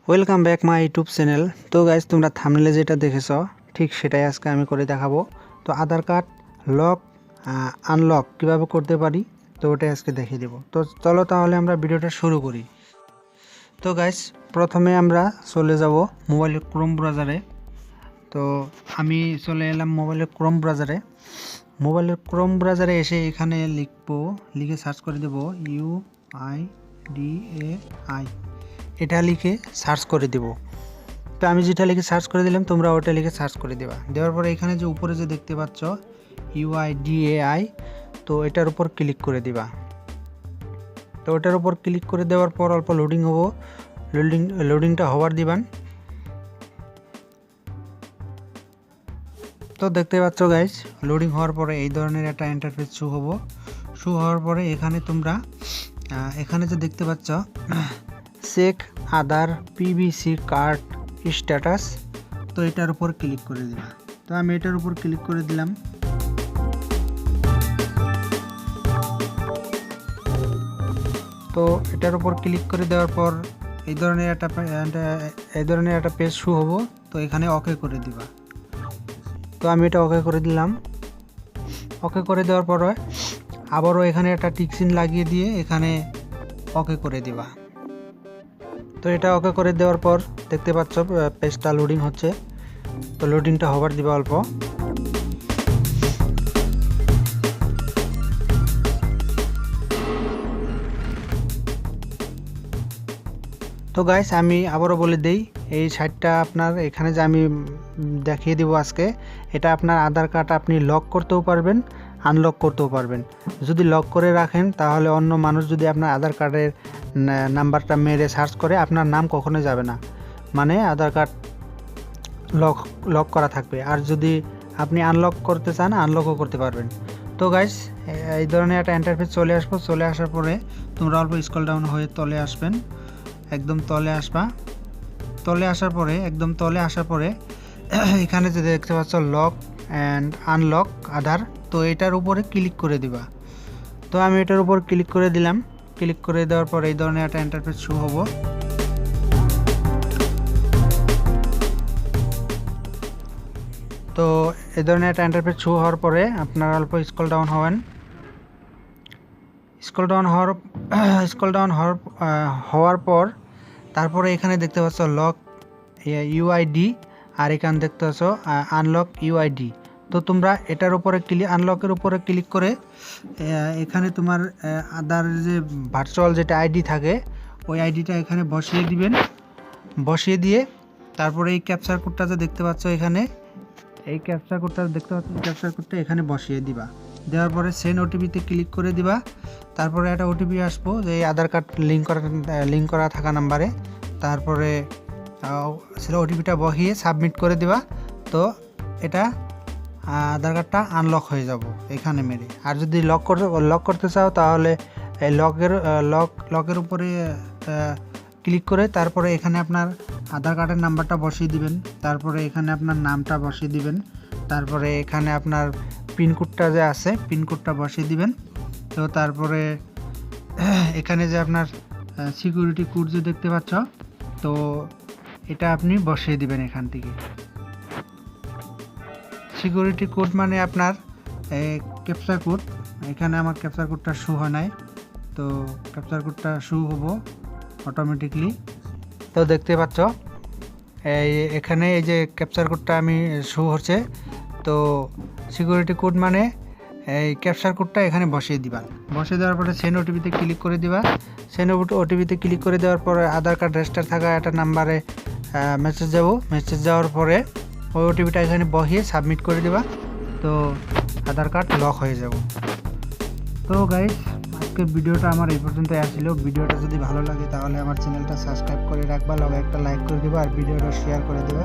Welcome back my YouTube channel. তো guys তোমরা থাম্বনেলে যেটা দেখেছো ঠিক সেটাই আজকে আমি করে দেখাবো। তো আধার কার্ড লক আনলক কিভাবে করতে পারি তো ওটাই আজকে দেখিয়ে দেবো। তো চলো তাহলে আমরা ভিডিওটা শুরু করি। তো গাইজ প্রথমে আমরা চলে যাব মোবাইলের ক্রোম ব্রাউজারে। তো আমি চলে এলাম মোবাইলের ক্রোম ব্রাউজারে। মোবাইলের ক্রোম ব্রাউজারে এসে এখানে লিখে সার্চ করে দেব UIDAI, এটা লিখে সার্চ করে দেব। তো আমি যেটা লিখে সার্চ করে দিলাম তোমরা ওটা লিখে সার্চ করে দেবা। দেওয়ার পরে এখানে যে উপরে যে দেখতে পাচ্ছ UIDAI, তো এটার উপর ক্লিক করে দিবা। তো ওটার উপর ক্লিক করে দেওয়ার পর অল্প লোডিংটা হওয়ার দিবান। তো দেখতে পাচ্ছ গাইজ লোডিং হওয়ার পরে এই ধরনের একটা ইন্টারফেস শো হওয়ার পরে এখানে তোমরা এখানে যে দেখতে পাচ্ছ চেক আধার পিভিসি কার্ড স্ট্যাটাস, তো এটার উপর ক্লিক করে দিবা। তো আমি এটার উপর ক্লিক করে দিলাম। তো এটার উপর ক্লিক করে দেওয়ার পর এই ধরনের একটা পেজ শো হবো। তো এখানে ওকে করে দিবা। তো আমি এটা ওকে করে দিলাম। ওকে করে দেওয়ার পর আবারও এখানে একটা টিকচিহ্ন লাগিয়ে দিয়ে এখানে ওকে করে দিবা। তো এটা ওকে করে দেওয়ার পর দেখতে পাচ্ছ পেজটা লোডিং হচ্ছে। তো লোডিংটা হবার দিবা অল্প। তো গাইস আমি আবারও বলে দেই, এই সাইটটা আপনার এখানে যে আমি দেখিয়ে দিব আজকে, এটা আপনার আধার কার্ড আপনি লক করতেও পারবেন, আনলক করতেও পারবেন। যদি লক করে রাখেন তাহলে অন্য মানুষ যদি আপনার আধার কার্ডের নাম্বারটা মেরে সার্চ করে আপনার নাম কখনো যাবে না, মানে আধার কার্ড লক করা থাকবে। আর যদি আপনি আনলক করতে চান আনলকও করতে পারবেন। তো গাইস এই ধরনের একটা ইন্টারফেস চলে আসার পরে তোমরা অল্প স্ক্রল ডাউন হয়ে তলে আসবেন, একদম তলে আসবা। একদম তলে আসার পরে এখানে যে দেখতে পাচ্ছ লক অ্যান্ড আনলক আধার, তো এটার উপরে ক্লিক করে দিবা। তো আমি এটার উপর ক্লিক করে দিলাম। ক্লিক করে দেওয়ার পর এই ধরনের একটা ইন্টারফেস শো হবো। তো এই ধরনের একটা ইন্টারফেস শো হওয়ার পরে আপনারা অল্প স্ক্রল ডাউন হওয়ার পর তারপরে এখানে দেখতে পাচ্ছ লক ইউআইডি আর এখানে দেখতে পাচ্ছ আনলক ইউআইডি। তো তোমরা এটার উপরে আনলকের উপরে ক্লিক করে এখানে তোমার আধার যে ভার্চুয়াল যেটা আইডি থাকে ওই আইডিটা এখানে বসিয়ে দিয়ে তারপরে এই ক্যাপচার কোডটা যে দেখতে পাচ্ছ এখানে, এই ক্যাপচার কোডটা এখানে বসিয়ে দিবা। দেওয়ার পরে সেন্ড ওটিপিতে ক্লিক করে দিবা। তারপরে একটা ওটিপি আসবো যে আধার কার্ড লিঙ্ক করা থাকা নাম্বারে। তারপরে সেটা ওটিপিটা বসিয়ে সাবমিট করে দিবা। তো এটা আধার কার্ডটা আনলক হয়ে যাব এখানে মেরে। আর যদি লক করতে চাও তাহলে এই লকের উপরে ক্লিক করে তারপরে এখানে আপনার আধার কার্ডের নাম্বারটা বসিয়ে দিবেন। তারপরে এখানে আপনার নামটা বসিয়ে দিবেন। তারপরে এখানে আপনার পিনকোডটা যে আছে পিনকোডটা বসিয়ে দিবেন। তো তারপরে এখানে যে আপনার সিকিউরিটি কোড যে দেখতে পাচ্ছ, তো এটা আপনি বসিয়ে দিবেন এখান থেকে। সিকিউরিটি কোড মানে আপনার ক্যাপচার কোড। এখানে আমার ক্যাপচার কোডটা শো হয় নাই, তো ক্যাপচার কোডটা শো হবো অটোমেটিকলি। তো দেখতে পাচ্ছ এখানে এই যে ক্যাপচার কোডটা আমি শো হচ্ছে। তো সিকিউরিটি কোড মানে এই ক্যাপচার কোডটা এখানে বসিয়ে দেওয়ার পরে সেন্ড ওটিপিতে ক্লিক করে দিবা। সেন্ড ওটিপিতে ক্লিক করে দেওয়ার পরে আধার কার্ড রেজিস্টার থাকা একটা নাম্বারে মেসেজ যাওয়ার পরে ওই ওটিপিটা এখানে বসিয়ে সাবমিট করে দিবা। তো আধার কার্ড লক হয়ে যাব। তো গাইস আজকে ভিডিওটা আমার এই পর্যন্ত আসছিল। ভিডিওটা যদি ভালো লাগে তাহলে আমার চ্যানেলটা সাবস্ক্রাইব করে রাখবা, লগে একটা লাইক করে দিবা আর ভিডিওটা শেয়ার করে দিবা।